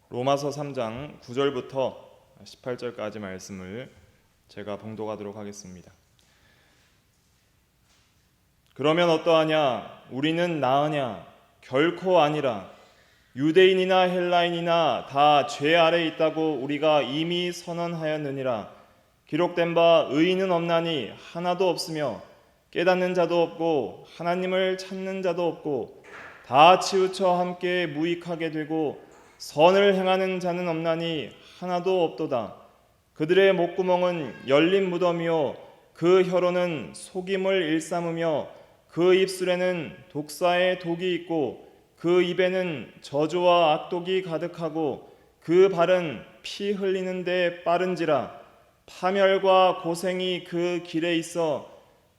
로마서 3장 9절부터 18절까지 말씀을 제가 봉독하도록 하겠습니다. 그러면 어떠하냐? 우리는 나으냐? 결코 아니라. 유대인이나 헬라인이나 다 죄 아래 있다고 우리가 이미 선언하였느니라. 기록된 바 의인은 없나니 하나도 없으며 깨닫는 자도 없고 하나님을 찾는 자도 없고 다 치우쳐 함께 무익하게 되고 선을 행하는 자는 없나니 하나도 없도다. 그들의 목구멍은 열린 무덤이요 그 혀로는 속임을 일삼으며 그 입술에는 독사의 독이 있고 그 입에는 저주와 악독이 가득하고 그 발은 피 흘리는 데 빠른지라. 파멸과 고생이 그 길에 있어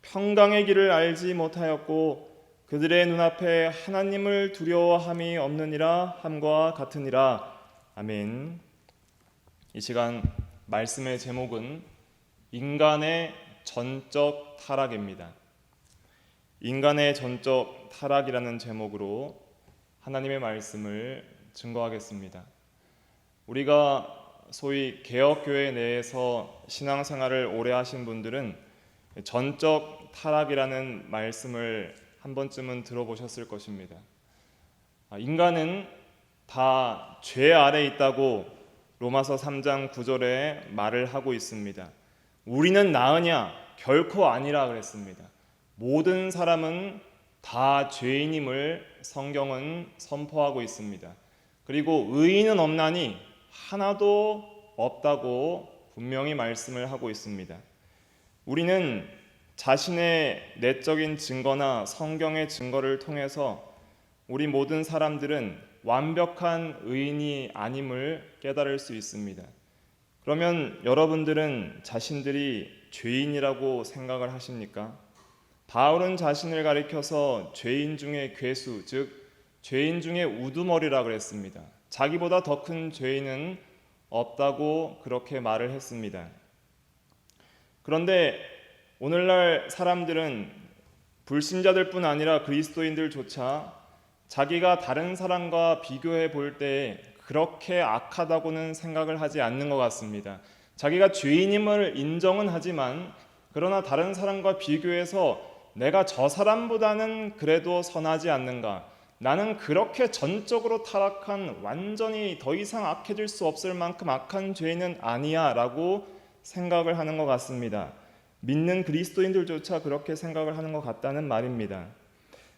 평강의 길을 알지 못하였고 그들의 눈앞에 하나님을 두려워함이 없느니라 함과 같으니라. 아멘. 이 시간 말씀의 제목은 인간의 전적 타락입니다. 인간의 전적 타락이라는 제목으로 하나님의 말씀을 증거하겠습니다. 우리가 소위 개혁교회 내에서 신앙생활을 오래 하신 분들은 전적 타락이라는 말씀을 한 번쯤은 들어보셨을 것입니다. 인간은 다 죄 아래 있다고 로마서 3장 9절에 말을 하고 있습니다. 우리는 나으냐? 결코 아니라 그랬습니다. 모든 사람은 다 죄인임을 성경은 선포하고 있습니다. 그리고 의인은 없나니 하나도 없다고 분명히 말씀을 하고 있습니다. 우리는 자신의 내적인 증거나 성경의 증거를 통해서 우리 모든 사람들은 완벽한 의인이 아님을 깨달을 수 있습니다. 그러면 여러분들은 자신들이 죄인이라고 생각을 하십니까? 바울은 자신을 가리켜서 죄인 중에 괴수, 즉 죄인 중에 우두머리라 그랬습니다. 자기보다 더 큰 죄인은 없다고 그렇게 말을 했습니다. 그런데 오늘날 사람들은 불신자들뿐 아니라 그리스도인들조차 자기가 다른 사람과 비교해 볼 때 그렇게 악하다고는 생각을 하지 않는 것 같습니다. 자기가 죄인임을 인정은 하지만 그러나 다른 사람과 비교해서 내가 저 사람보다는 그래도 선하지 않는가? 나는 그렇게 전적으로 타락한 완전히 더 이상 악해질 수 없을 만큼 악한 죄인은 아니야 라고 생각을 하는 것 같습니다. 믿는 그리스도인들조차 그렇게 생각을 하는 것 같다는 말입니다.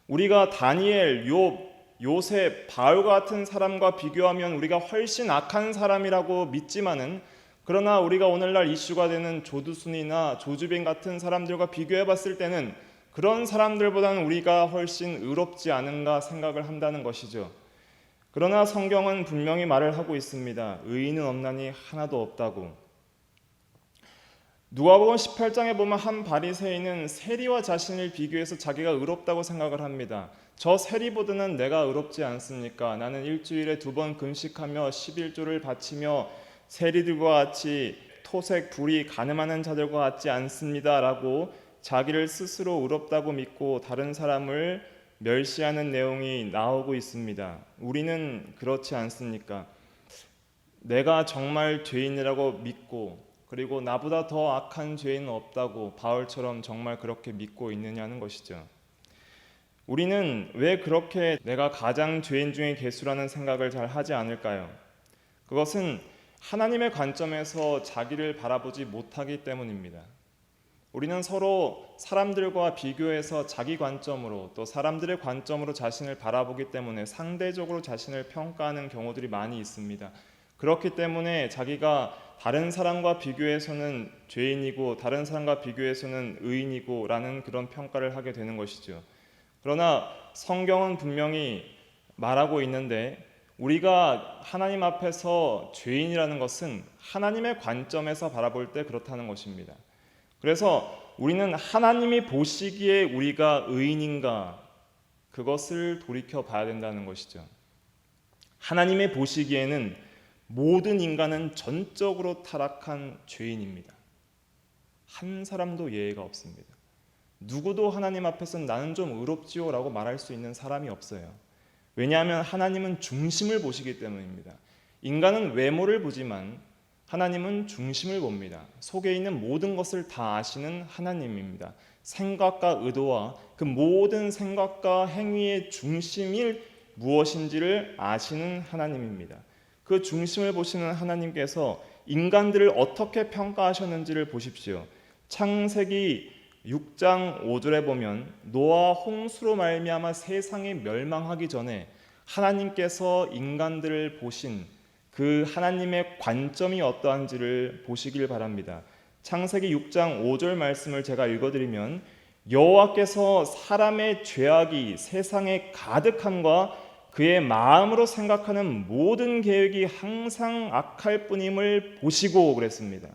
우리가 다니엘, 욥, 요셉, 바울 같은 사람과 비교하면 우리가 훨씬 악한 사람이라고 믿지만은 그러나 우리가 오늘날 이슈가 되는 조두순이나 조주빈 같은 사람들과 비교해 봤을 때는 그런 사람들보다는 우리가 훨씬 의롭지 않은가 생각을 한다는 것이죠. 그러나 성경은 분명히 말을 하고 있습니다. 의인은 없나니 하나도 없다고. 누가복음 18장에 보면 한 바리새인은 세리와 자신을 비교해서 자기가 의롭다고 생각을 합니다. 저 세리보다는 내가 의롭지 않습니까? 나는 일주일에 2번 금식하며 11조를 바치며 세리들과 같이 토색, 불의, 간음하는 자들과 같지 않습니다 라고 자기를 스스로 의롭다고 믿고 다른 사람을 멸시하는 내용이 나오고 있습니다. 우리는 그렇지 않습니까? 내가 정말 죄인이라고 믿고 그리고 나보다 더 악한 죄인은 없다고 바울처럼 정말 그렇게 믿고 있느냐는 것이죠. 우리는 왜 그렇게 내가 가장 죄인 중에 괴수라는 생각을 잘 하지 않을까요? 그것은 하나님의 관점에서 자기를 바라보지 못하기 때문입니다. 우리는 서로 사람들과 비교해서 자기 관점으로 또 사람들의 관점으로 자신을 바라보기 때문에 상대적으로 자신을 평가하는 경우들이 많이 있습니다. 그렇기 때문에 자기가 다른 사람과 비교해서는 죄인이고 다른 사람과 비교해서는 의인이고 라는 그런 평가를 하게 되는 것이죠. 그러나 성경은 분명히 말하고 있는데 우리가 하나님 앞에서 죄인이라는 것은 하나님의 관점에서 바라볼 때 그렇다는 것입니다. 그래서 우리는 하나님이 보시기에 우리가 의인인가 그것을 돌이켜 봐야 된다는 것이죠. 하나님이 보시기에는 모든 인간은 전적으로 타락한 죄인입니다. 한 사람도 예외가 없습니다. 누구도 하나님 앞에서는 나는 좀 의롭지요 라고 말할 수 있는 사람이 없어요. 왜냐하면 하나님은 중심을 보시기 때문입니다. 인간은 외모를 보지만 하나님은 중심을 봅니다. 속에 있는 모든 것을 다 아시는 하나님입니다. 생각과 의도와 그 모든 생각과 행위의 중심이 무엇인지를 아시는 하나님입니다. 그 중심을 보시는 하나님께서 인간들을 어떻게 평가하셨는지를 보십시오. 창세기 6장 5절에 보면 노아 홍수로 말미암아 세상이 멸망하기 전에 하나님께서 인간들을 보신 그 하나님의 관점이 어떠한지를 보시길 바랍니다. 창세기 6장 5절 말씀을 제가 읽어드리면 여호와께서 사람의 죄악이 세상에 가득함과 그의 마음으로 생각하는 모든 계획이 항상 악할 뿐임을 보시고 그랬습니다.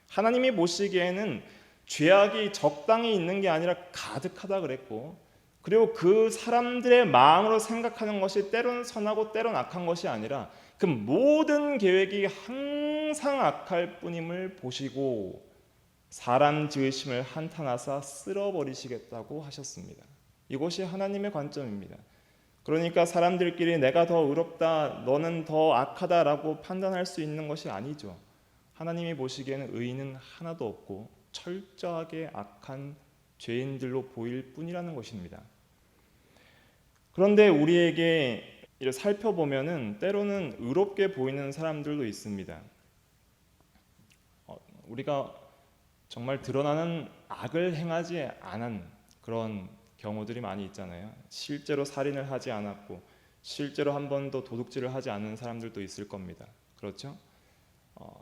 하나님이 보시기에는 죄악이 적당히 있는 게 아니라 가득하다 그랬고, 그리고 그 사람들의 마음으로 생각하는 것이 때론 선하고 때론 악한 것이 아니라 그 모든 계획이 항상 악할 뿐임을 보시고 사람 지으심을 한탄하사 쓸어버리시겠다고 하셨습니다. 이것이 하나님의 관점입니다. 그러니까 사람들끼리 내가 더 의롭다, 너는 더 악하다라고 판단할 수 있는 것이 아니죠. 하나님이 보시기에는 의인은 하나도 없고 철저하게 악한 죄인들로 보일 뿐이라는 것입니다. 그런데 우리에게 살펴보면은 때로는 의롭게 보이는 사람들도 있습니다. 우리가 정말 드러나는 악을 행하지 않은 그런 경우들이 많이 있잖아요. 실제로 살인을 하지 않았고 실제로 한 번도 도둑질을 하지 않은 사람들도 있을 겁니다. 그렇죠?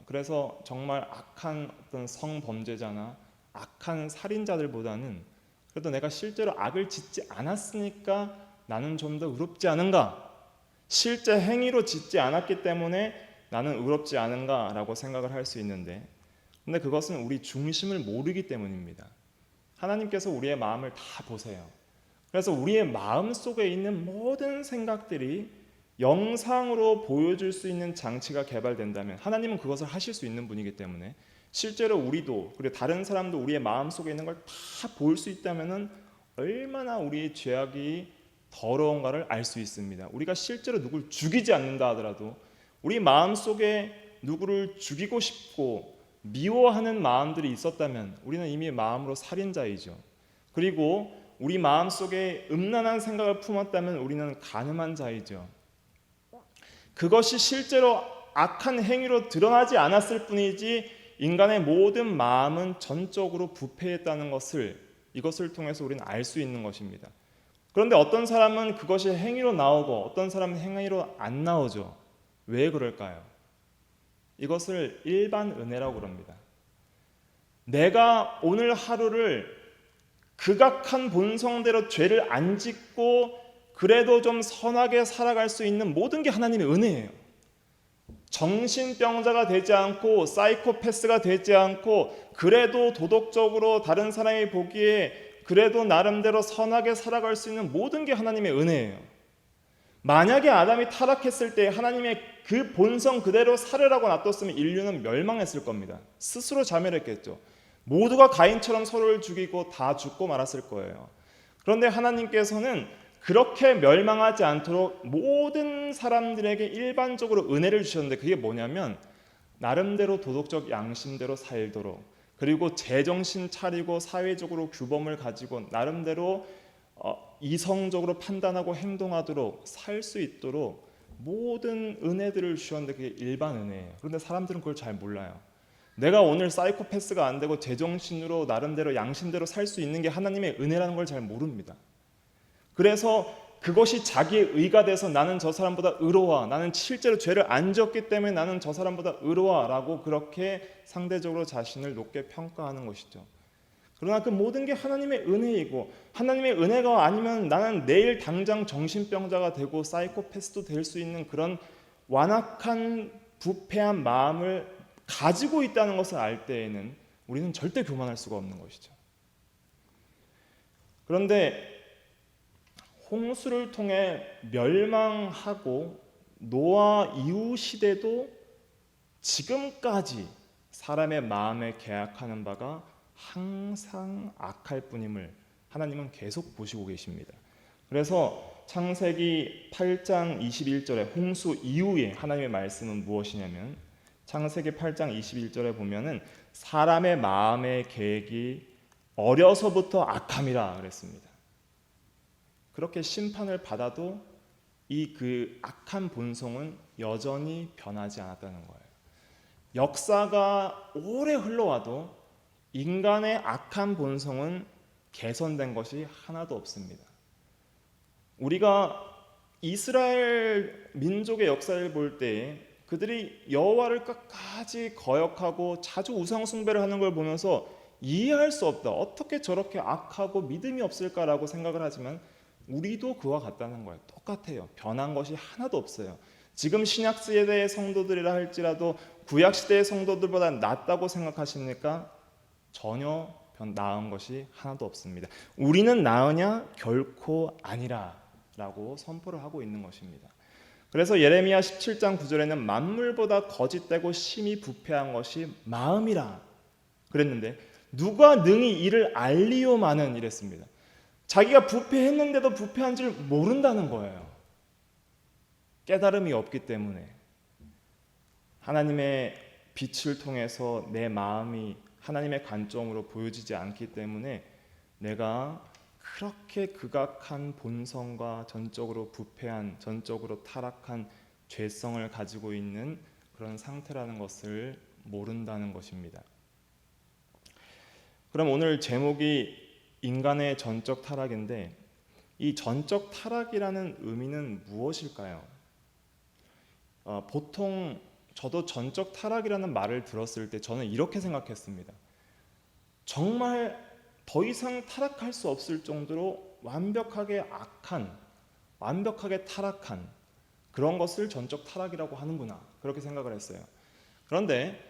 그래서 정말 악한 어떤 성범죄자나 악한 살인자들보다는 그래도 내가 실제로 악을 짓지 않았으니까 나는 좀 더 의롭지 않은가? 실제 행위로 짓지 않았기 때문에 나는 의롭지 않은가라고 생각을 할 수 있는데, 근데 그것은 우리 중심을 모르기 때문입니다. 하나님께서 우리의 마음을 다 보세요. 그래서 우리의 마음 속에 있는 모든 생각들이 영상으로 보여줄 수 있는 장치가 개발된다면 하나님은 그것을 하실 수 있는 분이기 때문에 실제로 우리도 그리고 다른 사람도 우리의 마음 속에 있는 걸 다 볼 수 있다면 얼마나 우리의 죄악이 더러운가를 알 수 있습니다. 우리가 실제로 누구를 죽이지 않는다 하더라도 우리 마음 속에 누구를 죽이고 싶고 미워하는 마음들이 있었다면 우리는 이미 마음으로 살인자이죠. 그리고 우리 마음속에 음란한 생각을 품었다면 우리는 간음한 자이죠. 그것이 실제로 악한 행위로 드러나지 않았을 뿐이지 인간의 모든 마음은 전적으로 부패했다는 것을 이것을 통해서 우리는 알 수 있는 것입니다. 그런데 어떤 사람은 그것이 행위로 나오고 어떤 사람은 행위로 안 나오죠. 왜 그럴까요? 이것을 일반 은혜라고 그럽니다. 내가 오늘 하루를 극악한 본성대로 죄를 안 짓고 그래도 좀 선하게 살아갈 수 있는 모든 게 하나님의 은혜예요. 정신병자가 되지 않고 사이코패스가 되지 않고 그래도 도덕적으로 다른 사람이 보기에 그래도 나름대로 선하게 살아갈 수 있는 모든 게 하나님의 은혜예요. 만약에 아담이 타락했을 때 하나님의 그 본성 그대로 살으라고 놔뒀으면 인류는 멸망했을 겁니다. 스스로 자멸했겠죠. 모두가 가인처럼 서로를 죽이고 다 죽고 말았을 거예요. 그런데 하나님께서는 그렇게 멸망하지 않도록 모든 사람들에게 일반적으로 은혜를 주셨는데 그게 뭐냐면 나름대로 도덕적 양심대로 살도록, 그리고 제정신 차리고 사회적으로 규범을 가지고 나름대로 이성적으로 판단하고 행동하도록 살 수 있도록 모든 은혜들을 주셨는데 그게 일반 은혜예요. 그런데 사람들은 그걸 잘 몰라요. 내가 오늘 사이코패스가 안 되고 제정신으로 나름대로 양심대로 살 수 있는 게 하나님의 은혜라는 걸 잘 모릅니다. 그래서 그것이 자기의 의가 돼서 나는 저 사람보다 의로워, 나는 실제로 죄를 안 지었기 때문에 나는 저 사람보다 의로워 라고 그렇게 상대적으로 자신을 높게 평가하는 것이죠. 그러나 그 모든 게 하나님의 은혜이고 하나님의 은혜가 아니면 나는 내일 당장 정신병자가 되고 사이코패스도 될 수 있는 그런 완악한 부패한 마음을 가지고 있다는 것을 알 때에는 우리는 절대 교만할 수가 없는 것이죠. 그런데 홍수를 통해 멸망하고 노아 이후 시대도 지금까지 사람의 마음에 계약하는 바가 항상 악할 뿐임을 하나님은 계속 보시고 계십니다. 그래서 창세기 8장 21절에 홍수 이후에 하나님의 말씀은 무엇이냐면 창세기 8장 21절에 보면은 사람의 마음의 계획이 어려서부터 악함이라 그랬습니다. 그렇게 심판을 받아도 이 그 악한 본성은 여전히 변하지 않았다는 거예요. 역사가 오래 흘러와도 인간의 악한 본성은 개선된 것이 하나도 없습니다. 우리가 이스라엘 민족의 역사를 볼 때 그들이 여호와를 끝까지 거역하고 자주 우상 숭배를 하는 걸 보면서 이해할 수 없다. 어떻게 저렇게 악하고 믿음이 없을까라고 생각을 하지만 우리도 그와 같다는 거예요. 똑같아요. 변한 것이 하나도 없어요. 지금 신약시대의 성도들이라 할지라도 구약시대의 성도들보다 낫다고 생각하십니까? 전혀 나은 것이 하나도 없습니다. 우리는 나으냐? 결코 아니라 라고 선포를 하고 있는 것입니다. 그래서 예레미야 17장 9절에는 만물보다 거짓되고 심히 부패한 것이 마음이라 그랬는데 누가 능히 이를 알리오마는 이랬습니다. 자기가 부패했는데도 부패한 줄 모른다는 거예요. 깨달음이 없기 때문에 하나님의 빛을 통해서 내 마음이 하나님의 관점으로 보여지지 않기 때문에 내가 그렇게 극악한 본성과 전적으로 부패한, 전적으로 타락한 죄성을 가지고 있는 그런 상태라는 것을 모른다는 것입니다. 그럼 오늘 제목이 인간의 전적 타락인데 이 전적 타락이라는 의미는 무엇일까요? 보통 저도 전적 타락이라는 말을 들었을 때 저는 이렇게 생각했습니다. 정말 더 이상 타락할 수 없을 정도로 완벽하게 악한, 완벽하게 타락한 그런 것을 전적 타락이라고 하는구나 그렇게 생각을 했어요. 그런데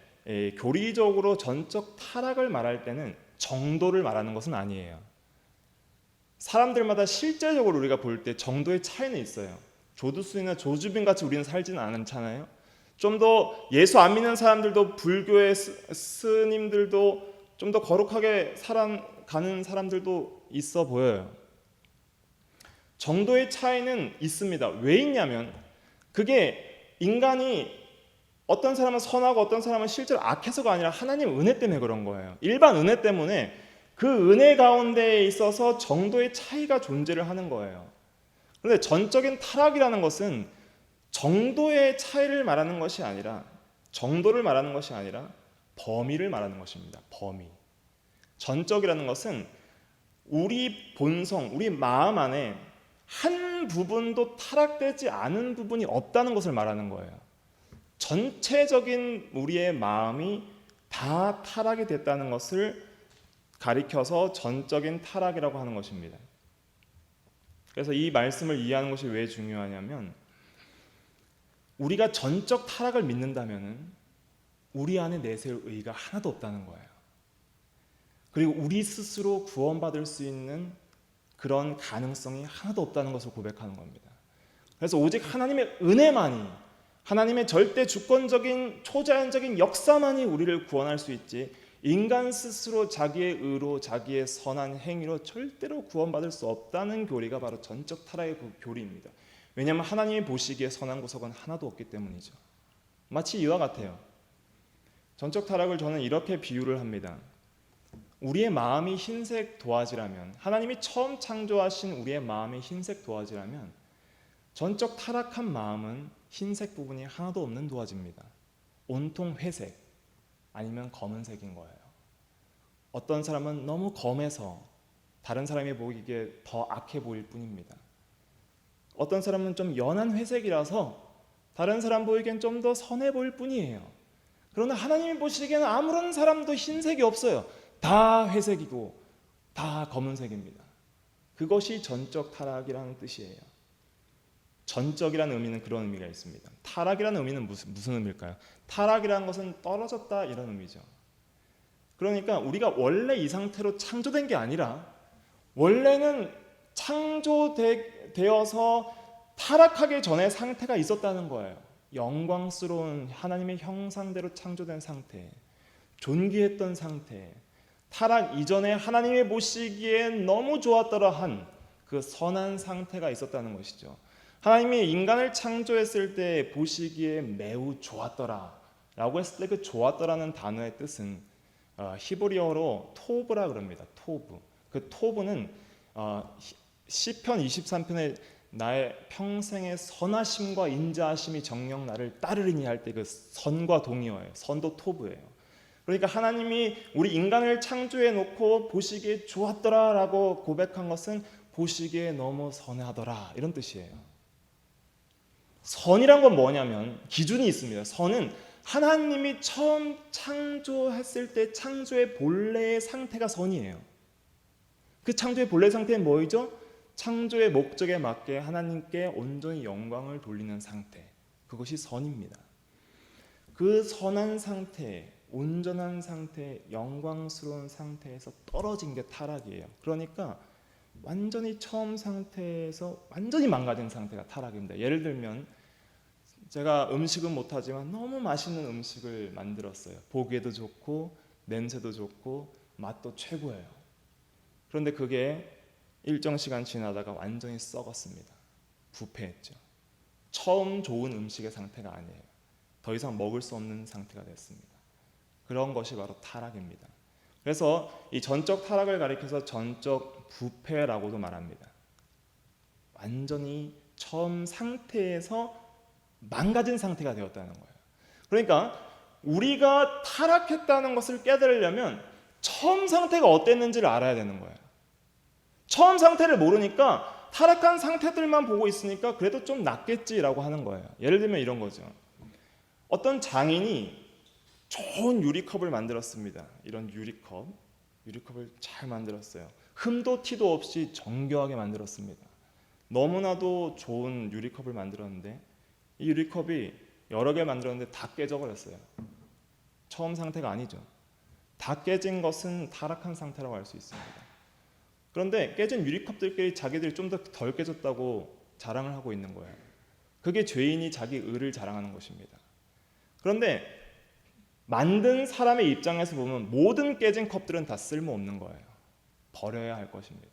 교리적으로 전적 타락을 말할 때는 정도를 말하는 것은 아니에요. 사람들마다 실제적으로 우리가 볼 때 정도의 차이는 있어요. 조두순이나 조주빈 같이 우리는 살지는 않잖아요. 좀 더 예수 안 믿는 사람들도 불교의 스님들도 좀 더 거룩하게 살아가는 사람들도 있어 보여요. 정도의 차이는 있습니다. 왜 있냐면 그게 인간이 어떤 사람은 선하고 어떤 사람은 실제로 악해서가 아니라 하나님 은혜 때문에 그런 거예요. 일반 은혜 때문에 그 은혜 가운데에 있어서 정도의 차이가 존재를 하는 거예요. 그런데 전적인 타락이라는 것은 정도의 차이를 말하는 것이 아니라 정도를 말하는 것이 아니라 범위를 말하는 것입니다. 범위. 전적이라는 것은 우리 본성, 우리 마음 안에 한 부분도 타락되지 않은 부분이 없다는 것을 말하는 거예요. 전체적인 우리의 마음이 다 타락이 됐다는 것을 가리켜서 전적인 타락이라고 하는 것입니다. 그래서 이 말씀을 이해하는 것이 왜 중요하냐면 우리가 전적 타락을 믿는다면 우리 안에 내세울 의의가 하나도 없다는 거예요. 그리고 우리 스스로 구원받을 수 있는 그런 가능성이 하나도 없다는 것을 고백하는 겁니다. 그래서 오직 하나님의 은혜만이, 하나님의 절대 주권적인 초자연적인 역사만이 우리를 구원할 수 있지 인간 스스로 자기의 의로 자기의 선한 행위로 절대로 구원받을 수 없다는 교리가 바로 전적 타락의 교리입니다. 왜냐하면 하나님이 보시기에 선한 구석은 하나도 없기 때문이죠. 마치 이와 같아요. 전적 타락을 저는 이렇게 비유를 합니다. 우리의 마음이 흰색 도화지라면, 하나님이 처음 창조하신 우리의 마음이 흰색 도화지라면 전적 타락한 마음은 흰색 부분이 하나도 없는 도화지입니다. 온통 회색 아니면 검은색인 거예요. 어떤 사람은 너무 검해서 다른 사람이 보기에 더 악해 보일 뿐입니다. 어떤 사람은 좀 연한 회색이라서 다른 사람 보기엔 좀 더 선해 보일 뿐이에요. 그러나 하나님이 보시기에는 아무런 사람도 흰색이 없어요. 다 회색이고 다 검은색입니다. 그것이 전적 타락이라는 뜻이에요. 전적이라는 의미는 그런 의미가 있습니다. 타락이라는 의미는 무슨 의미일까요? 타락이라는 것은 떨어졌다 이런 의미죠. 그러니까 우리가 원래 이 상태로 창조된 게 아니라 원래는 창조되어서 타락하기 전의 상태가 있었다는 거예요. 영광스러운 하나님의 형상대로 창조된 상태, 존귀했던 상태, 타락 이전에 하나님이 보시기에 너무 좋았더라 한 그 선한 상태가 있었다는 것이죠. 하나님이 인간을 창조했을 때 보시기에 매우 좋았더라 라고 했을 때 그 좋았더라는 단어의 뜻은 히브리어로 토브라 그럽니다. 토브. 그 토브는 시편 23편에 나의 평생의 선하심과 인자하심이 정녕 나를 따르리니 할 때 그 선과 동의어예요. 선도 토브예요. 그러니까 하나님이 우리 인간을 창조해 놓고 보시기에 좋았더라라고 고백한 것은 보시기에 너무 선하더라 이런 뜻이에요. 선이란 건 뭐냐면 기준이 있습니다. 선은 하나님이 처음 창조했을 때 창조의 본래의 상태가 선이에요. 그 창조의 본래 상태는 뭐이죠? 창조의 목적에 맞게 하나님께 온전히 영광을 돌리는 상태, 그것이 선입니다. 그 선한 상태, 온전한 상태, 영광스러운 상태에서 떨어진 게 타락이에요. 그러니까 완전히 처음 상태에서 완전히 망가진 상태가 타락입니다. 예를 들면 제가 음식은 못하지만 너무 맛있는 음식을 만들었어요. 보기에도 좋고 냄새도 좋고 맛도 최고예요. 그런데 그게 일정 시간 지나다가 완전히 썩었습니다. 부패했죠. 처음 좋은 음식의 상태가 아니에요. 더 이상 먹을 수 없는 상태가 됐습니다. 그런 것이 바로 타락입니다. 그래서 이 전적 타락을 가리켜서 전적 부패라고도 말합니다. 완전히 처음 상태에서 망가진 상태가 되었다는 거예요. 그러니까 우리가 타락했다는 것을 깨달으려면 처음 상태가 어땠는지를 알아야 되는 거예요. 처음 상태를 모르니까 타락한 상태들만 보고 있으니까 그래도 좀 낫겠지라고 하는 거예요. 예를 들면 이런 거죠. 어떤 장인이 좋은 유리컵을 만들었습니다. 이런 유리컵을 잘 만들었어요. 흠도 티도 없이 정교하게 만들었습니다. 너무나도 좋은 유리컵을 만들었는데 이 유리컵이 여러 개 만들었는데 다 깨져버렸어요. 처음 상태가 아니죠. 다 깨진 것은 타락한 상태라고 할 수 있습니다. 그런데 깨진 유리컵들끼리 자기들이 좀 더 덜 깨졌다고 자랑을 하고 있는 거예요. 그게 죄인이 자기 의를 자랑하는 것입니다. 그런데 만든 사람의 입장에서 보면 모든 깨진 컵들은 다 쓸모없는 거예요. 버려야 할 것입니다.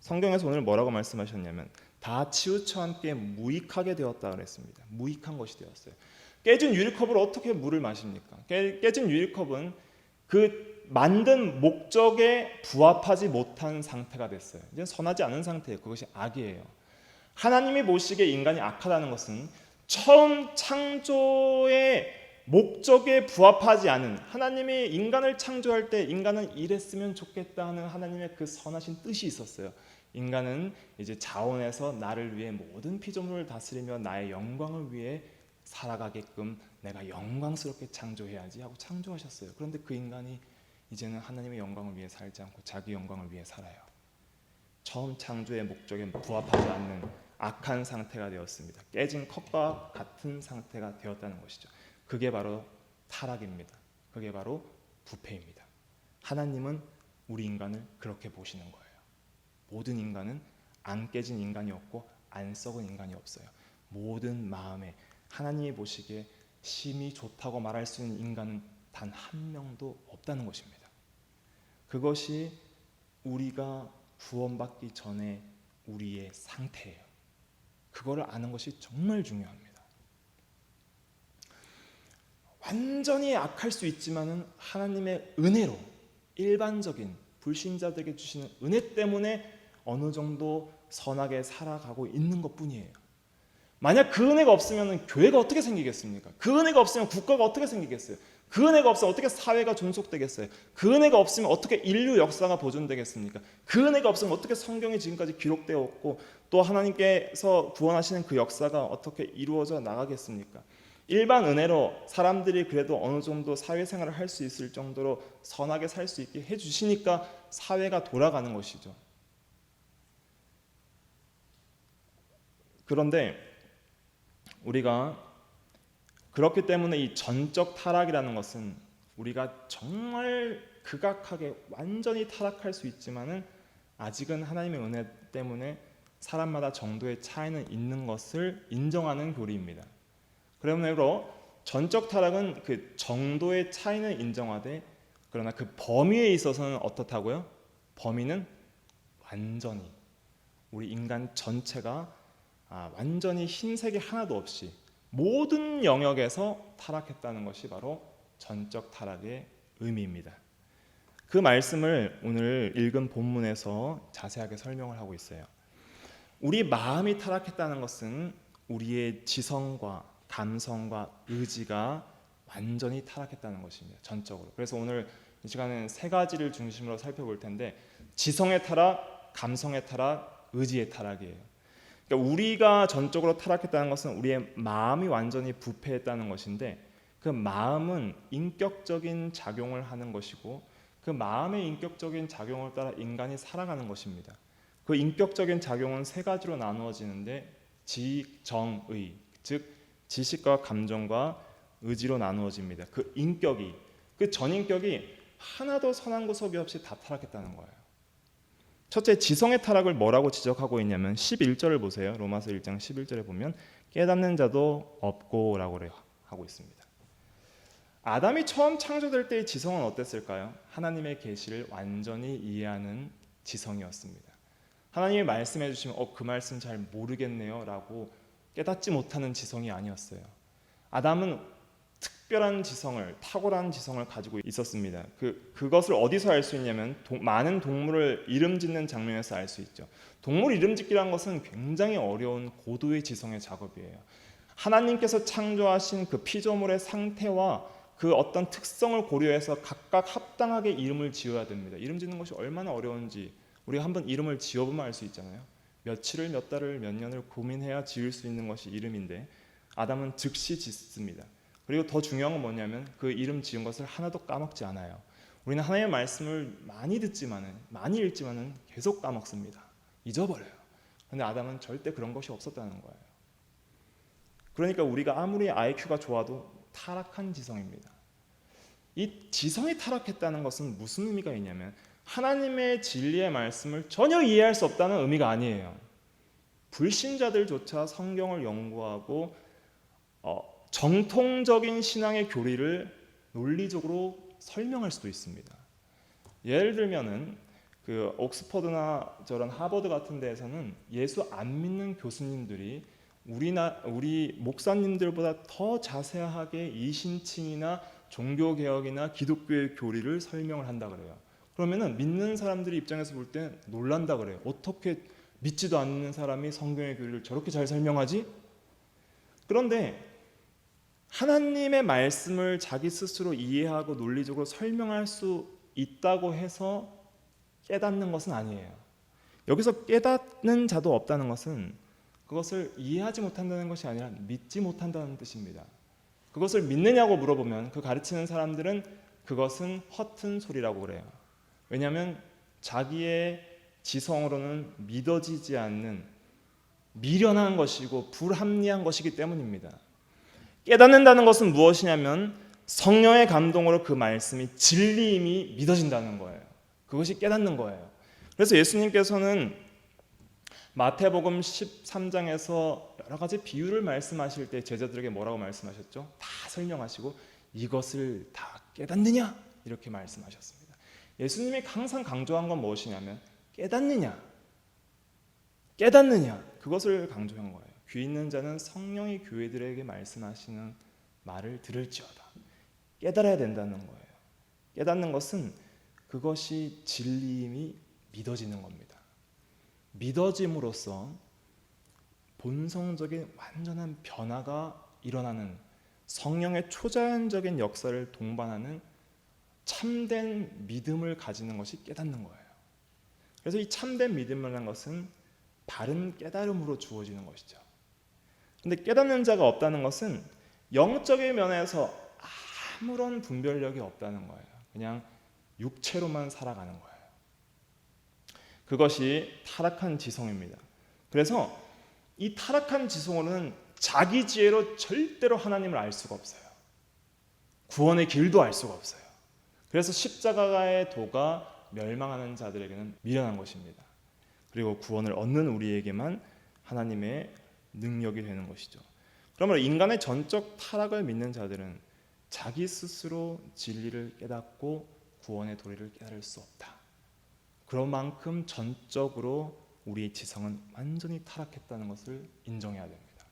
성경에서 오늘 뭐라고 말씀하셨냐면 다 치우쳐 함께 무익하게 되었다 그랬습니다. 무익한 것이 되었어요. 깨진 유리컵을 어떻게 물을 마십니까? 깨진 유리컵은 그 만든 목적에 부합하지 못한 상태가 됐어요. 이제 선하지 않은 상태예요. 그것이 악이에요. 하나님이 보시기에 인간이 악하다는 것은 처음 창조의 목적에 부합하지 않은, 하나님이 인간을 창조할 때 인간은 이랬으면 좋겠다 하는 하나님의 그 선하신 뜻이 있었어요. 인간은 이제 자원에서 나를 위해 모든 피조물을 다스리며 나의 영광을 위해 살아가게끔 내가 영광스럽게 창조해야지 하고 창조하셨어요. 그런데 그 인간이 이제는 하나님의 영광을 위해 살지 않고 자기 영광을 위해 살아요. 처음 창조의 목적에 부합하지 않는 악한 상태가 되었습니다. 깨진 컵과 같은 상태가 되었다는 것이죠. 그게 바로 타락입니다. 그게 바로 부패입니다. 하나님은 우리 인간을 그렇게 보시는 거예요. 모든 인간은 안 깨진 인간이 없고 안 썩은 인간이 없어요. 모든 마음에 하나님이 보시기에 심히 좋다고 말할 수 있는 인간은 단 한 명도 없다는 것입니다. 그것이 우리가 구원받기 전에 우리의 상태예요. 그거를 아는 것이 정말 중요합니다. 완전히 악할 수 있지만은 하나님의 은혜로 일반적인 불신자들에게 주시는 은혜 때문에 어느 정도 선하게 살아가고 있는 것뿐이에요. 만약 그 은혜가 없으면 교회가 어떻게 생기겠습니까? 그 은혜가 없으면 국가가 어떻게 생기겠어요? 그 은혜가 없으면 어떻게 사회가 존속되겠어요? 그 은혜가 없으면 어떻게 인류 역사가 보존되겠습니까? 그 은혜가 없으면 어떻게 성경이 지금까지 기록되어 있고 또 하나님께서 구원하시는 그 역사가 어떻게 이루어져 나가겠습니까? 일반 은혜로 사람들이 그래도 어느 정도 사회생활을 할 수 있을 정도로 선하게 살 수 있게 해주시니까 사회가 돌아가는 것이죠. 그런데 우리가 그렇기 때문에 이 전적 타락이라는 것은 우리가 정말 극악하게 완전히 타락할 수 있지만은 아직은 하나님의 은혜 때문에 사람마다 정도의 차이는 있는 것을 인정하는 교리입니다. 그러므로 전적 타락은 그 정도의 차이는 인정하되 그러나 그 범위에 있어서는 어떻다고요? 범위는 우리 인간 전체가 완전히 흰색이 하나도 없이 모든 영역에서 타락했다는 것이 바로 전적 타락의 의미입니다. 그 말씀을 오늘 읽은 본문에서 자세하게 설명을 하고 있어요. 우리 마음이 타락했다는 것은 우리의 지성과 감성과 의지가 완전히 타락했다는 것입니다. 전적으로. 그래서 오늘 이 시간은 세 가지를 중심으로 살펴볼 텐데, 지성의 타락, 감성의 타락, 의지의 타락이에요. 그러니까 우리가 전적으로 타락했다는 것은 우리의 마음이 완전히 부패했다는 것인데, 그 마음은 인격적인 작용을 하는 것이고, 그 마음의 인격적인 작용을 따라 인간이 살아가는 것입니다. 그 인격적인 작용은 세 가지로 나누어지는데, 지정의, 즉 지식과 감정과 의지로 나누어집니다. 그 인격이, 그 전인격이 하나도 선한 구석이 없이 다 타락했다는 거예요. 첫째, 지성의 타락을 뭐라고 지적하고 있냐면 11절을 보세요. 로마서 1장 11절에 보면 깨닫는 자도 없고 라고 하고 있습니다. 아담이 처음 창조될 때의 지성은 어땠을까요? 하나님의 계시를 완전히 이해하는 지성이었습니다. 하나님이 말씀해 주시면 그 말씀 잘 모르겠네요 라고 깨닫지 못하는 지성이 아니었어요. 아담은 특별한 지성을, 탁월한 지성을 가지고 있었습니다. 그것을 어디서 알 수 있냐면 많은 동물을 이름 짓는 장면에서 알 수 있죠. 동물 이름 짓기라는 것은 굉장히 어려운 고도의 지성의 작업이에요. 하나님께서 창조하신 그 피조물의 상태와 그 어떤 특성을 고려해서 각각 합당하게 이름을 지어야 됩니다. 이름 짓는 것이 얼마나 어려운지 우리가 한번 이름을 지어보면 알 수 있잖아요. 며칠을, 몇 달을, 몇 년을 고민해야 지을 수 있는 것이 이름인데 아담은 즉시 짓습니다. 그리고 더 중요한 건 뭐냐면 그 이름 지은 것을 하나도 까먹지 않아요. 우리는 하나님의 말씀을 많이 듣지만은, 많이 읽지만은 계속 까먹습니다. 잊어버려요. 그런데 아담은 절대 그런 것이 없었다는 거예요. 그러니까 우리가 아무리 IQ가 좋아도 타락한 지성입니다. 이 지성이 타락했다는 것은 무슨 의미가 있냐면 하나님의 진리의 말씀을 전혀 이해할 수 없다는 의미가 아니에요. 불신자들조차 성경을 연구하고 정통적인 신앙의 교리를 논리적으로 설명할 수도 있습니다. 예를 들면은 그 옥스퍼드나 저런 하버드 같은 데에서는 예수 안 믿는 교수님들이 우리 목사님들보다 더 자세하게 이신칭이나 종교개혁이나 기독교의 교리를 설명을 한다 그래요. 그러면은 믿는 사람들이 입장에서 볼 때 놀란다 그래요. 어떻게 믿지도 않는 사람이 성경의 교리를 저렇게 잘 설명하지? 그런데 하나님의 말씀을 자기 스스로 이해하고 논리적으로 설명할 수 있다고 해서 깨닫는 것은 아니에요. 여기서 깨닫는 자도 없다는 것은 그것을 이해하지 못한다는 것이 아니라 믿지 못한다는 뜻입니다. 그것을 믿느냐고 물어보면 그 가르치는 사람들은 그것은 허튼 소리라고 그래요. 왜냐하면 자기의 지성으로는 믿어지지 않는 미련한 것이고 불합리한 것이기 때문입니다. 깨닫는다는 것은 무엇이냐면 성령의 감동으로 그 말씀이 진리임이 믿어진다는 거예요. 그것이 깨닫는 거예요. 그래서 예수님께서는 마태복음 13장에서 여러 가지 비유를 말씀하실 때 제자들에게 뭐라고 말씀하셨죠? 다 설명하시고 이것을 다 깨닫느냐? 이렇게 말씀하셨습니다. 예수님이 항상 강조한 건 무엇이냐면 깨닫느냐? 그것을 강조한 거예요. 귀 있는 자는 성령이 교회들에게 말씀하시는 말을 들을지어다. 깨달아야 된다는 거예요. 깨닫는 것은 그것이 진리임이 믿어지는 겁니다. 믿어짐으로써 본성적인 완전한 변화가 일어나는 성령의 초자연적인 역사를 동반하는 참된 믿음을 가지는 것이 깨닫는 거예요. 그래서 이 참된 믿음이라는 것은 바른 깨달음으로 주어지는 것이죠. 그런데 깨닫는 자가 없다는 것은 영적인 면에서 아무런 분별력이 없다는 거예요. 그냥 육체로만 살아가는 거예요. 그것이 타락한 지성입니다. 그래서 이 타락한 지성으로는 자기 지혜로 절대로 하나님을 알 수가 없어요. 구원의 길도 알 수가 없어요. 그래서 십자가의 도가 멸망하는 자들에게는 미련한 것입니다. 그리고 구원을 얻는 우리에게만 하나님의 능력이 되는 것이죠. 그러므로 인간의 전적 타락을 믿는 자들은 자기 스스로 진리를 깨닫고 구원의 도리를 깨달을 수 없다. 그런 만큼 전적으로 우리의 지성은 완전히 타락했다는 것을 인정해야 됩니다.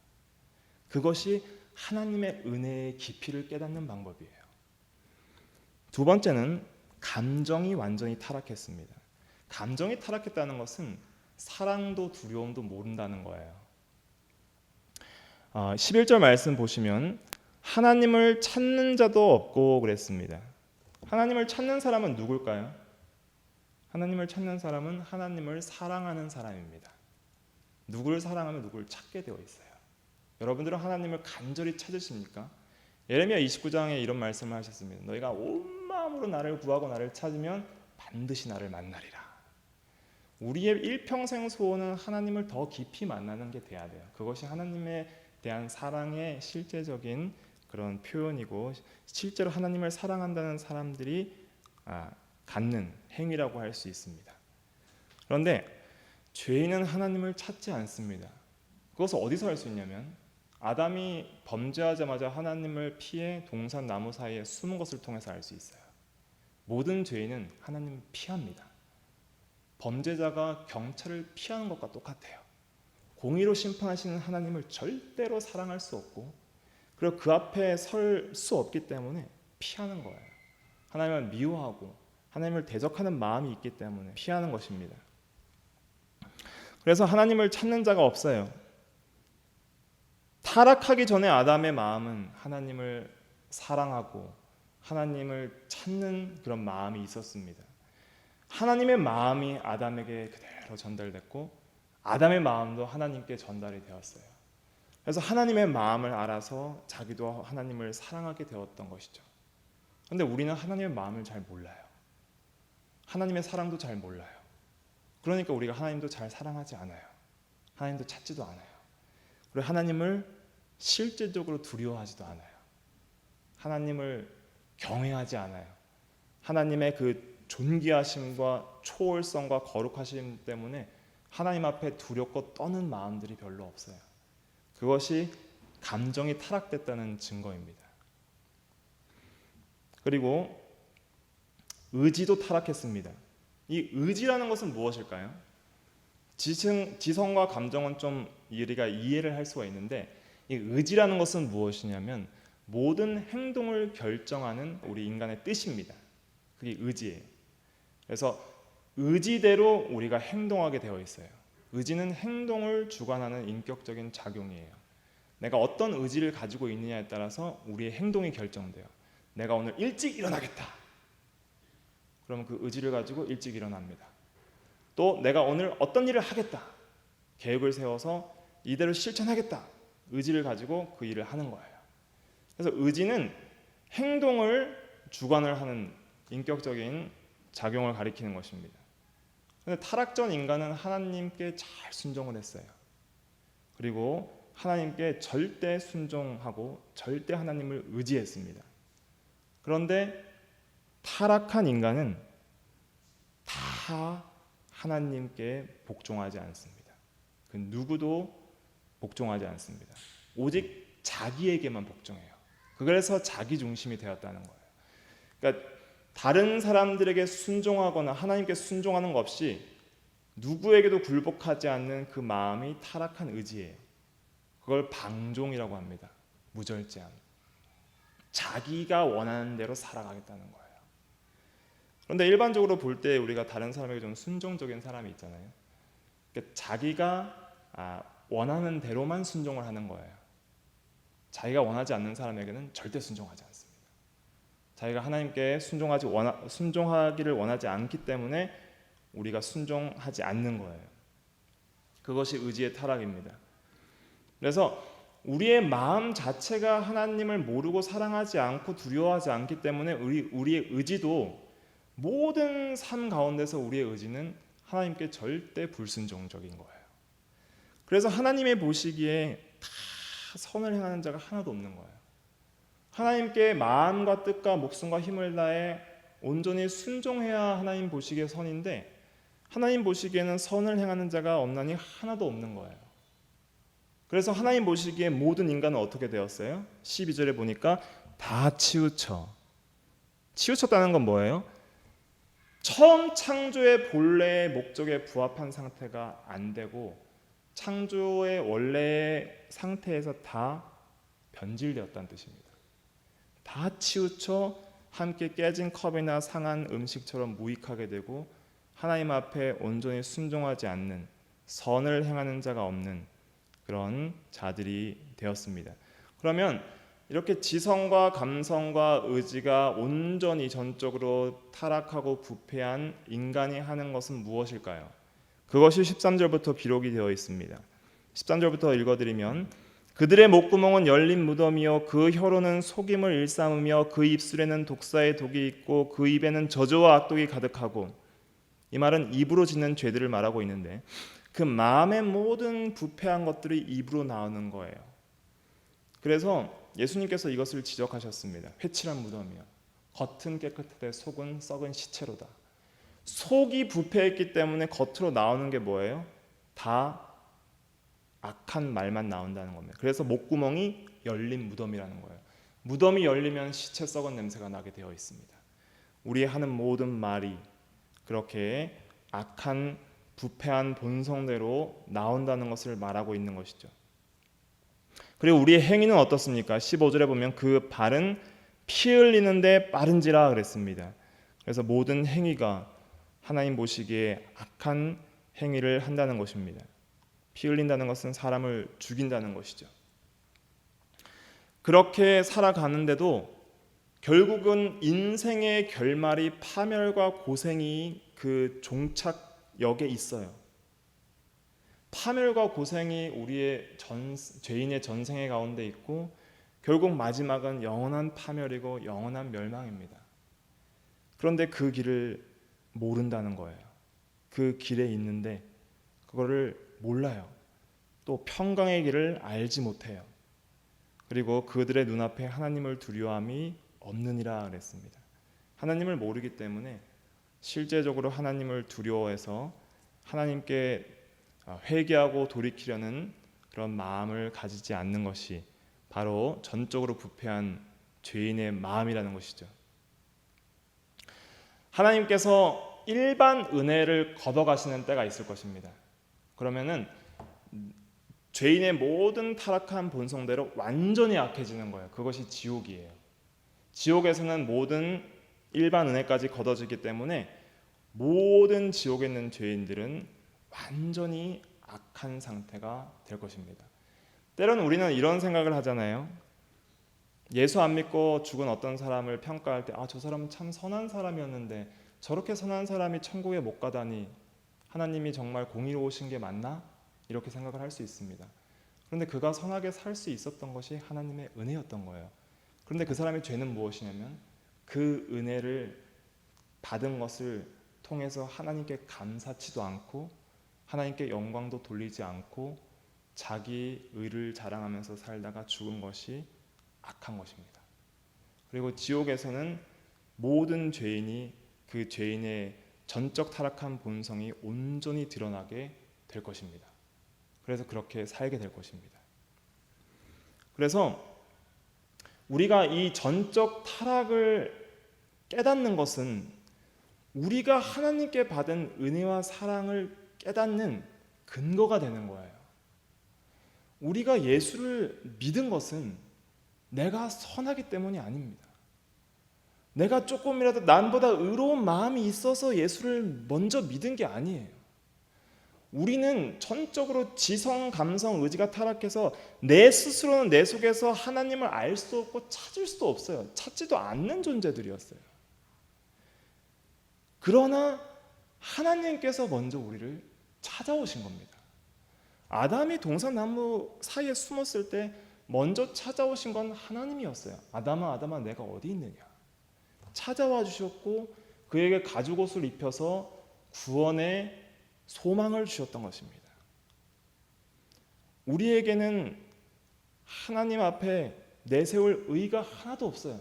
그것이 하나님의 은혜의 깊이를 깨닫는 방법이에요. 두 번째는 감정이 완전히 타락했습니다. 감정이 타락했다는 것은 사랑도 두려움도 모른다는 거예요. 11절 말씀 보시면 하나님을 찾는 자도 없고 그랬습니다. 하나님을 찾는 사람은 누굴까요? 하나님을 찾는 사람은 하나님을 사랑하는 사람입니다. 누구를 사랑하면 누구를 찾게 되어 있어요. 여러분들은 하나님을 간절히 찾으십니까? 예레미야 29장에 이런 말씀을 하셨습니다. 너희가 온 마음으로 나를 구하고 나를 찾으면 반드시 나를 만나리라. 우리의 일평생 소원은 하나님을 더 깊이 만나는 게 돼야 돼요. 그것이 하나님에 대한 사랑의 실제적인 그런 표현이고 실제로 하나님을 사랑한다는 사람들이 갖는 행위라고 할 수 있습니다. 그런데 죄인은 하나님을 찾지 않습니다. 그것을 어디서 할 수 있냐면 아담이 범죄하자마자 하나님을 피해 동산 나무 사이에 숨은 것을 통해서 알 수 있어요. 모든 죄인은 하나님을 피합니다. 범죄자가 경찰을 피하는 것과 똑같아요. 공의로 심판하시는 하나님을 절대로 사랑할 수 없고 그리고 그 앞에 설 수 없기 때문에 피하는 거예요. 하나님을 미워하고 하나님을 대적하는 마음이 있기 때문에 피하는 것입니다. 그래서 하나님을 찾는 자가 없어요. 타락하기 전에 아담의 마음은 하나님을 사랑하고 하나님을 찾는 그런 마음이 있었습니다. 하나님의 마음이 아담에게 그대로 전달됐고 아담의 마음도 하나님께 전달이 되었어요. 그래서 하나님의 마음을 알아서 자기도 하나님을 사랑하게 되었던 것이죠. 그런데 우리는 하나님의 마음을 잘 몰라요. 하나님의 사랑도 잘 몰라요. 그러니까 우리가 하나님도 잘 사랑하지 않아요. 하나님도 찾지도 않아요. 그리고 하나님을 실제적으로 두려워하지도 않아요. 하나님을 경외하지 않아요. 하나님의 그 존귀하심과 초월성과 거룩하심 때문에 하나님 앞에 두렵고 떠는 마음들이 별로 없어요. 그것이 감정이 타락됐다는 증거입니다. 그리고 의지도 타락했습니다. 이 의지라는 것은 무엇일까요? 지성과 감정은 좀 우리가 이해를 할 수가 있는데 이 의지라는 것은 무엇이냐면 모든 행동을 결정하는 우리 인간의 뜻입니다. 그게 의지예요. 그래서 의지대로 우리가 행동하게 되어 있어요. 의지는 행동을 주관하는 인격적인 작용이에요. 내가 어떤 의지를 가지고 있느냐에 따라서 우리의 행동이 결정돼요. 내가 오늘 일찍 일어나겠다. 그러면 그 의지를 가지고 일찍 일어납니다. 또 내가 오늘 어떤 일을 하겠다. 계획을 세워서 이대로 실천하겠다. 의지를 가지고 그 일을 하는 거예요. 그래서 의지는 행동을 주관을 하는 인격적인 작용을 가리키는 것입니다. 그런데 타락전 인간은 하나님께 잘 순종을 했어요. 그리고 하나님께 절대 순종하고 절대 하나님을 의지했습니다. 그런데 타락한 인간은 다 하나님께 복종하지 않습니다. 그 누구도 복종하지 않습니다. 오직 자기에게만 복종해요. 그래서 자기 중심이 되었다는 거예요. 그러니까 다른 사람들에게 순종하거나 하나님께 순종하는 것 없이 누구에게도 굴복하지 않는 그 마음이 타락한 의지예요. 그걸 방종이라고 합니다. 무절제함. 자기가 원하는 대로 살아가겠다는 거예요. 그런데 일반적으로 볼 때 우리가 다른 사람에게 좀 순종적인 사람이 있잖아요. 그러니까 자기가 원하는 대로만 순종을 하는 거예요. 자기가 원하지 않는 사람에게는 절대 순종하지 않습니다. 자기가 하나님께 순종하기를 원하지 않기 때문에 우리가 순종하지 않는 거예요. 그것이 의지의 타락입니다. 그래서 우리의 마음 자체가 하나님을 모르고 사랑하지 않고 두려워하지 않기 때문에 우리의 의지도 모든 삶 가운데서 우리의 의지는 하나님께 절대 불순종적인 거예요. 그래서 하나님의 보시기에 다 선을 행하는 자가 하나도 없는 거예요. 하나님께 마음과 뜻과 목숨과 힘을 다해 온전히 순종해야 하나님 보시기에 선인데 하나님 보시기에는 선을 행하는 자가 없나니 하나도 없는 거예요. 그래서 하나님 보시기에 모든 인간은 어떻게 되었어요? 12절에 보니까 다 치우쳤다는 건 뭐예요? 처음 창조의 본래의 목적에 부합한 상태가 안 되고 창조의 원래의 상태에서 다 변질되었다는 뜻입니다. 다 치우쳐 함께 깨진 컵이나 상한 음식처럼 무익하게 되고 하나님 앞에 온전히 순종하지 않는, 선을 행하는 자가 없는 그런 자들이 되었습니다. 그러면 이렇게 지성과 감성과 의지가 온전히 전적으로 타락하고 부패한 인간이 하는 것은 무엇일까요? 그것이 13절부터 기록이 되어 있습니다. 13절부터 읽어드리면, 그들의 목구멍은 열린 무덤이요 그 혀로는 속임을 일삼으며 그 입술에는 독사의 독이 있고 그 입에는 저주와 악독이 가득하고, 이 말은 입으로 짓는 죄들을 말하고 있는데 그 마음의 모든 부패한 것들이 입으로 나오는 거예요. 그래서 예수님께서 이것을 지적하셨습니다. 회칠한 무덤이요 겉은 깨끗하되 속은 썩은 시체로다. 속이 부패했기 때문에 겉으로 나오는 게 뭐예요? 다 악한 말만 나온다는 겁니다. 그래서 목구멍이 열린 무덤이라는 거예요. 무덤이 열리면 시체 썩은 냄새가 나게 되어 있습니다. 우리 하는 모든 말이 그렇게 악한 부패한 본성대로 나온다는 것을 말하고 있는 것이죠. 그리고 우리의 행위는 어떻습니까? 15절에 보면 그 발은 피 흘리는데 빠른지라 그랬습니다. 그래서 모든 행위가 하나님 보시기에 악한 행위를 한다는 것입니다. 피 흘린다는 것은 사람을 죽인다는 것이죠. 그렇게 살아가는데도 결국은 인생의 결말이 파멸과 고생이 그 종착역에 있어요. 파멸과 고생이 우리의 죄인의 전생의 가운데 있고 결국 마지막은 영원한 파멸이고 영원한 멸망입니다. 그런데 그 길을 모른다는 거예요. 그 길에 있는데 그거를 몰라요. 또 평강의 길을 알지 못해요. 그리고 그들의 눈앞에 하나님을 두려움이 없느니라 그랬습니다. 하나님을 모르기 때문에 실제적으로 하나님을 두려워해서 하나님께 회개하고 돌이키려는 그런 마음을 가지지 않는 것이 바로 전적으로 부패한 죄인의 마음이라는 것이죠. 하나님께서 일반 은혜를 걷어가시는 때가 있을 것입니다. 그러면은 죄인의 모든 타락한 본성대로 완전히 악해지는 거예요. 그것이 지옥이에요. 지옥에서는 모든 일반 은혜까지 걷어지기 때문에 모든 지옥에 있는 죄인들은 완전히 악한 상태가 될 것입니다. 때로는 우리는 이런 생각을 하잖아요. 예수 안 믿고 죽은 어떤 사람을 평가할 때 저 사람은 참 선한 사람이었는데 저렇게 선한 사람이 천국에 못 가다니 하나님이 정말 공의로우신 게 맞나? 이렇게 생각을 할 수 있습니다. 그런데 그가 선하게 살 수 있었던 것이 하나님의 은혜였던 거예요. 그런데 그 사람의 죄는 무엇이냐면 그 은혜를 받은 것을 통해서 하나님께 감사치도 않고 하나님께 영광도 돌리지 않고 자기 의를 자랑하면서 살다가 죽은 것이 악한 것입니다. 그리고 지옥에서는 모든 죄인이 그 죄인의 전적 타락한 본성이 온전히 드러나게 될 것입니다. 그래서 그렇게 살게 될 것입니다. 그래서 우리가 이 전적 타락을 깨닫는 것은 우리가 하나님께 받은 은혜와 사랑을 깨닫는 근거가 되는 거예요. 우리가 예수를 믿은 것은 내가 선하기 때문이 아닙니다. 내가 조금이라도 남보다 의로운 마음이 있어서 예수를 먼저 믿은 게 아니에요. 우리는 전적으로 지성, 감성, 의지가 타락해서 내 스스로는 내 속에서 하나님을 알 수 없고 찾을 수도 없어요. 찾지도 않는 존재들이었어요. 그러나 하나님께서 먼저 우리를 찾아오신 겁니다. 아담이 동산나무 사이에 숨었을 때 먼저 찾아오신 건 하나님이었어요. 아담아, 아담아, 내가 어디 있느냐? 찾아와 주셨고 그에게 가죽옷을 입혀서 구원의 소망을 주셨던 것입니다. 우리에게는 하나님 앞에 내세울 의가 하나도 없어요.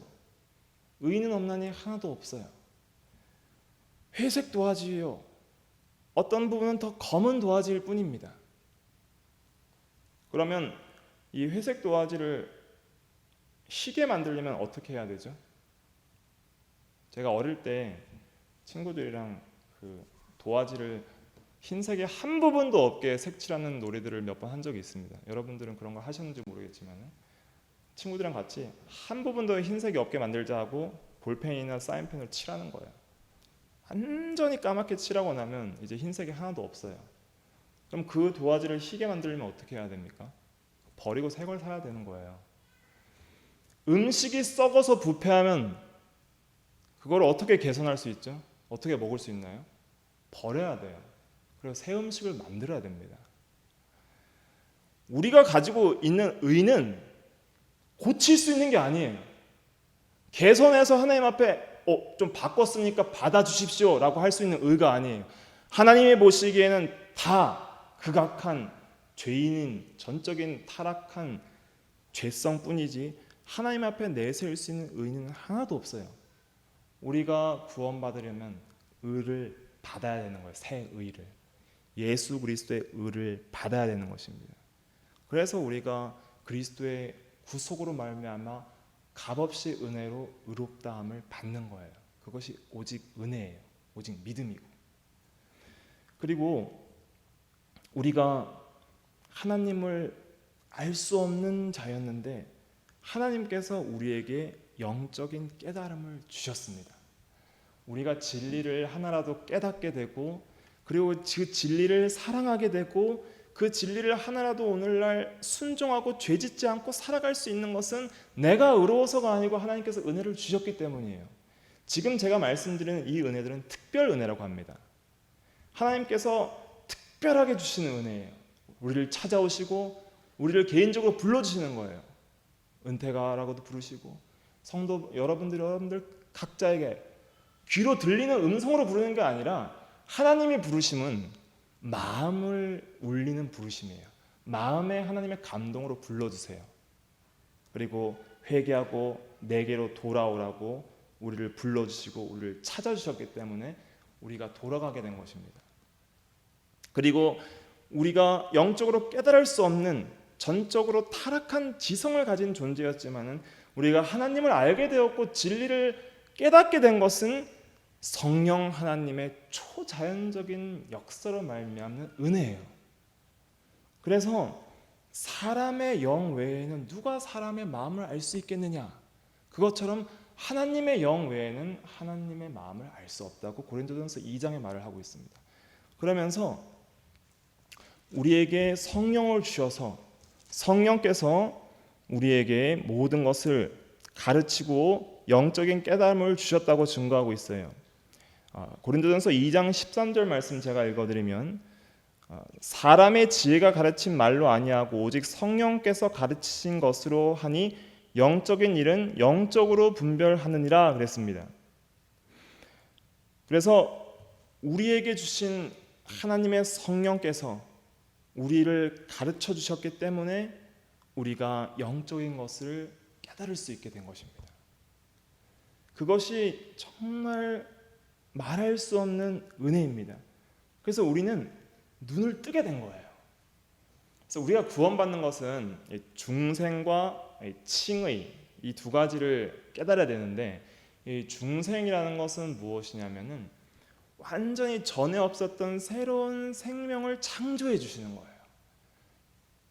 의는 없나니 하나도 없어요. 회색 도화지요. 어떤 부분은 더 검은 도화지일 뿐입니다. 그러면 이 회색 도화지를 희게 만들려면 어떻게 해야 되죠? 제가 어릴 때 친구들이랑 그 도화지를 흰색의 한 부분도 없게 색칠하는 놀이들을 몇 번 한 적이 있습니다. 여러분들은 그런 거 하셨는지 모르겠지만 친구들이랑 같이 한 부분도 흰색이 없게 만들자 하고 볼펜이나 사인펜으로 칠하는 거예요. 완전히 까맣게 칠하고 나면 이제 흰색이 하나도 없어요. 그럼 그 도화지를 희게 만들려면 어떻게 해야 됩니까? 버리고 새 걸 사야 되는 거예요. 음식이 썩어서 부패하면 그걸 어떻게 개선할 수 있죠? 어떻게 먹을 수 있나요? 버려야 돼요. 그래서 새 음식을 만들어야 됩니다. 우리가 가지고 있는 의는 고칠 수 있는 게 아니에요. 개선해서 하나님 앞에 좀 바꿨으니까 받아주십시오 라고 할 수 있는 의가 아니에요. 하나님이 보시기에는 다 극악한 죄인인 전적인 타락한 죄성뿐이지 하나님 앞에 내세울 수 있는 의는 하나도 없어요. 우리가 구원받으려면 의를 받아야 되는 거예요. 새 의를. 예수 그리스도의 의를 받아야 되는 것입니다. 그래서 우리가 그리스도의 구속으로 말미암아 값없이 은혜로 의롭다함을 받는 거예요. 그것이 오직 은혜예요. 오직 믿음이고. 그리고 우리가 하나님을 알 수 없는 자였는데 하나님께서 우리에게 영적인 깨달음을 주셨습니다. 우리가 진리를 하나라도 깨닫게 되고 그리고 그 진리를 사랑하게 되고 그 진리를 하나라도 오늘날 순종하고 죄짓지 않고 살아갈 수 있는 것은 내가 의로워서가 아니고 하나님께서 은혜를 주셨기 때문이에요. 지금 제가 말씀드리는 이 은혜들은 특별 은혜라고 합니다. 하나님께서 특별하게 주시는 은혜예요. 우리를 찾아오시고 우리를 개인적으로 불러주시는 거예요. 은퇴가라고도 부르시고 성도 여러분들 각자에게 귀로 들리는 음성으로 부르는 게 아니라 하나님이 부르심은 마음을 울리는 부르심이에요. 마음에 하나님의 감동으로 불러주세요. 그리고 회개하고 내게로 돌아오라고 우리를 불러주시고 우리를 찾아주셨기 때문에 우리가 돌아가게 된 것입니다. 그리고 우리가 영적으로 깨달을 수 없는 전적으로 타락한 지성을 가진 존재였지만은 우리가 하나님을 알게 되었고 진리를 깨닫게 된 것은 성령 하나님의 초자연적인 역사로 말미암는 은혜예요. 그래서 사람의 영 외에는 누가 사람의 마음을 알 수 있겠느냐? 그것처럼 하나님의 영 외에는 하나님의 마음을 알 수 없다고 고린도전서 2장에 말을 하고 있습니다. 그러면서 우리에게 성령을 주셔서 성령께서 우리에게 모든 것을 가르치고 영적인 깨달음을 주셨다고 증거하고 있어요. 고린도전서 2장 13절 말씀 제가 읽어드리면 사람의 지혜가 가르친 말로 아니하고 오직 성령께서 가르치신 것으로 하니 영적인 일은 영적으로 분별하느니라 그랬습니다. 그래서 우리에게 주신 하나님의 성령께서 우리를 가르쳐 주셨기 때문에 우리가 영적인 것을 깨달을 수 있게 된 것입니다. 그것이 정말 말할 수 없는 은혜입니다. 그래서 우리는 눈을 뜨게 된 거예요. 그래서 우리가 구원받는 것은 중생과 칭의 이 두 가지를 깨달아야 되는데 이 중생이라는 것은 무엇이냐면은 완전히 전에 없었던 새로운 생명을 창조해 주시는 거예요.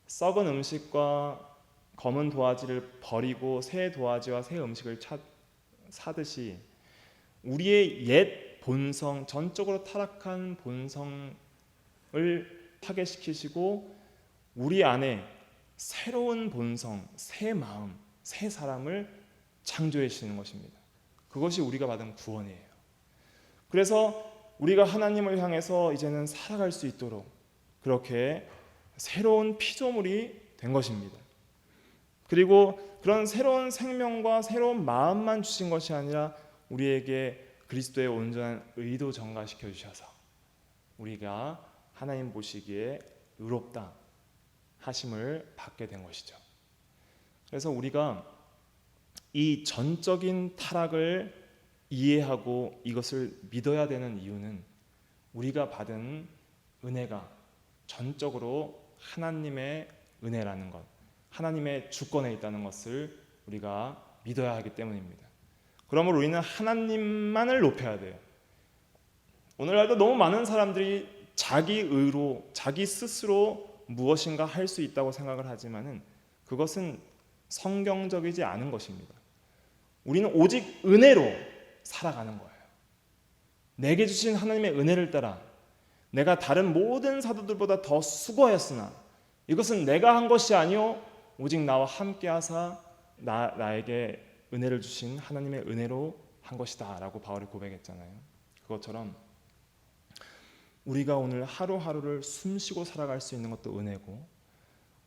썩은 음식과 검은 도화지를 버리고 새 도화지와 새 음식을 사듯이 우리의 옛 본성, 전적으로 타락한 본성을 파괴시키시고 우리 안에 새로운 본성, 새 마음, 새 사람을 창조해 주시는 것입니다. 그것이 우리가 받은 구원이에요. 그래서 우리가 하나님을 향해서 이제는 살아갈 수 있도록 그렇게 새로운 피조물이 된 것입니다. 그리고 그런 새로운 생명과 새로운 마음만 주신 것이 아니라 우리에게 그리스도의 온전한 의도 전가시켜 주셔서 우리가 하나님 보시기에 의롭다 하심을 받게 된 것이죠. 그래서 우리가 이 전적인 타락을 이해하고 이것을 믿어야 되는 이유는 우리가 받은 은혜가 전적으로 하나님의 은혜라는 것, 하나님의 주권에 있다는 것을 우리가 믿어야 하기 때문입니다. 그러므로 우리는 하나님만을 높여야 돼요. 오늘날도 너무 많은 사람들이 자기 의로, 자기 스스로 무엇인가 할 수 있다고 생각을 하지만은 그것은 성경적이지 않은 것입니다. 우리는 오직 은혜로 살아가는 거예요. 내게 주신 하나님의 은혜를 따라 내가 다른 모든 사도들보다 더 수고하였으나 이것은 내가 한 것이 아니요 오직 나와 함께 하사 나에게 은혜를 주신 하나님의 은혜로 한 것이다 라고 바울이 고백했잖아요. 그것처럼 우리가 오늘 하루하루를 숨쉬고 살아갈 수 있는 것도 은혜고,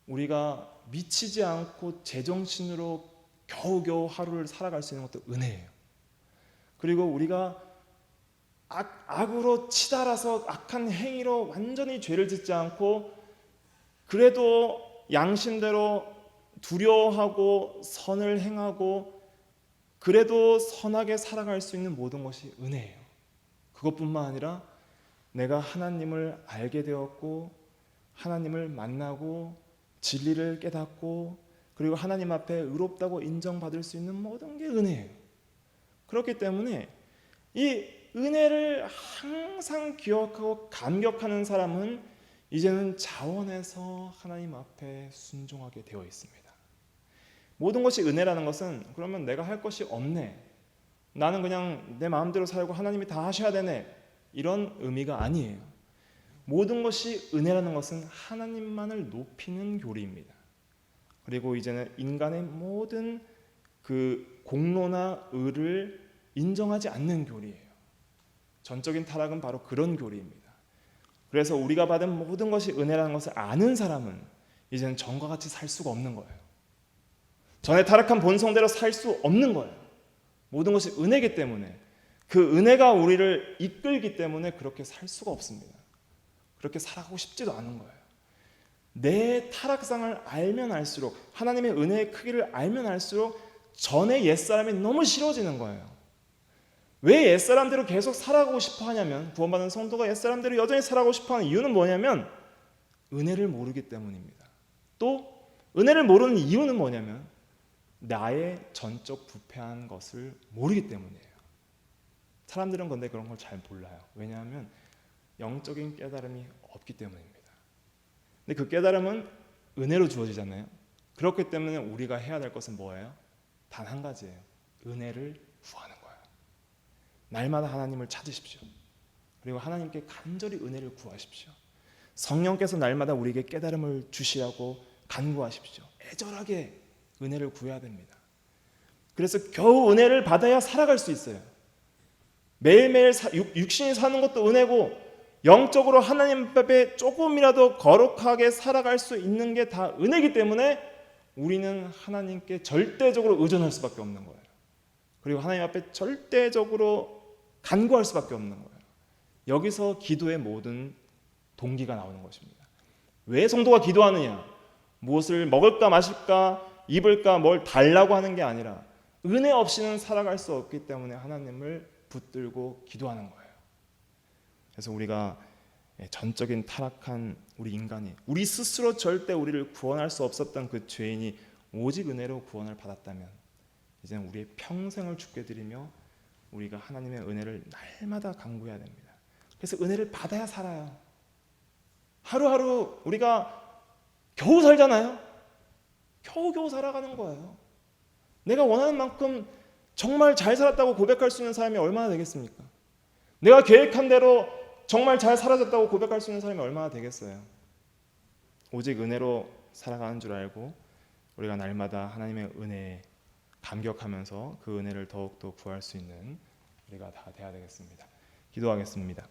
우리가 미치지 않고 제정신으로 겨우겨우 하루를 살아갈 수 있는 것도 은혜예요. 그리고 우리가 악으로 치달아서 악한 행위로 완전히 죄를 짓지 않고 그래도 양심대로 두려워하고 선을 행하고 그래도 선하게 살아갈 수 있는 모든 것이 은혜예요. 그것뿐만 아니라 내가 하나님을 알게 되었고 하나님을 만나고 진리를 깨닫고 그리고 하나님 앞에 의롭다고 인정받을 수 있는 모든 게 은혜예요. 그렇기 때문에 이 은혜를 항상 기억하고 감격하는 사람은 이제는 자원해서 하나님 앞에 순종하게 되어 있습니다. 모든 것이 은혜라는 것은 그러면 내가 할 것이 없네, 나는 그냥 내 마음대로 살고 하나님이 다 하셔야 되네, 이런 의미가 아니에요. 모든 것이 은혜라는 것은 하나님만을 높이는 교리입니다. 그리고 이제는 인간의 모든 그 공로나 의를 인정하지 않는 교리예요. 전적인 타락은 바로 그런 교리입니다. 그래서 우리가 받은 모든 것이 은혜라는 것을 아는 사람은 이제는 전과 같이 살 수가 없는 거예요. 전에 타락한 본성대로 살 수 없는 거예요. 모든 것이 은혜이기 때문에, 그 은혜가 우리를 이끌기 때문에 그렇게 살 수가 없습니다. 그렇게 살아가고 싶지도 않은 거예요. 내 타락상을 알면 알수록, 하나님의 은혜의 크기를 알면 알수록 전의 옛사람이 너무 싫어지는 거예요. 왜 옛사람대로 계속 살아가고 싶어 하냐면, 구원받은 성도가 옛사람대로 여전히 살아가고 싶어 하는 이유는 뭐냐면 은혜를 모르기 때문입니다. 또 은혜를 모르는 이유는 뭐냐면 나의 전적 부패한 것을 모르기 때문이에요. 사람들은 근데 그런 걸 잘 몰라요. 왜냐하면 영적인 깨달음이 없기 때문입니다. 근데 그 깨달음은 은혜로 주어지잖아요. 그렇기 때문에 우리가 해야 될 것은 뭐예요? 단 한 가지예요. 은혜를 구하는 거예요. 날마다 하나님을 찾으십시오. 그리고 하나님께 간절히 은혜를 구하십시오. 성령께서 날마다 우리에게 깨달음을 주시라고 간구하십시오. 애절하게 은혜를 구해야 됩니다. 그래서 겨우 은혜를 받아야 살아갈 수 있어요. 매일매일 육신이 사는 것도 은혜고, 영적으로 하나님 앞에 조금이라도 거룩하게 살아갈 수 있는 게 다 은혜이기 때문에 우리는 하나님께 절대적으로 의존할 수밖에 없는 거예요. 그리고 하나님 앞에 절대적으로 간구할 수밖에 없는 거예요. 여기서 기도의 모든 동기가 나오는 것입니다. 왜 성도가 기도하느냐? 무엇을 먹을까 마실까 입을까 뭘 달라고 하는 게 아니라 은혜 없이는 살아갈 수 없기 때문에 하나님을 붙들고 기도하는 거예요. 그래서 우리가 전적인 타락한 우리 인간이, 우리 스스로 절대 우리를 구원할 수 없었던 그 죄인이 오직 은혜로 구원을 받았다면 이제는 우리의 평생을 주께 드리며 우리가 하나님의 은혜를 날마다 간구해야 됩니다. 그래서 은혜를 받아야 살아요. 하루하루 우리가 겨우 살잖아요. 겨우겨우 살아가는 거예요. 내가 원하는 만큼 정말 잘 살았다고 고백할 수 있는 사람이 얼마나 되겠습니까? 내가 계획한 대로 정말 잘 살아졌다고 고백할 수 있는 사람이 얼마나 되겠어요? 오직 은혜로 살아가는 줄 알고 우리가 날마다 하나님의 은혜에 감격하면서 그 은혜를 더욱더 구할 수 있는 우리가 다 돼야 되겠습니다. 기도하겠습니다.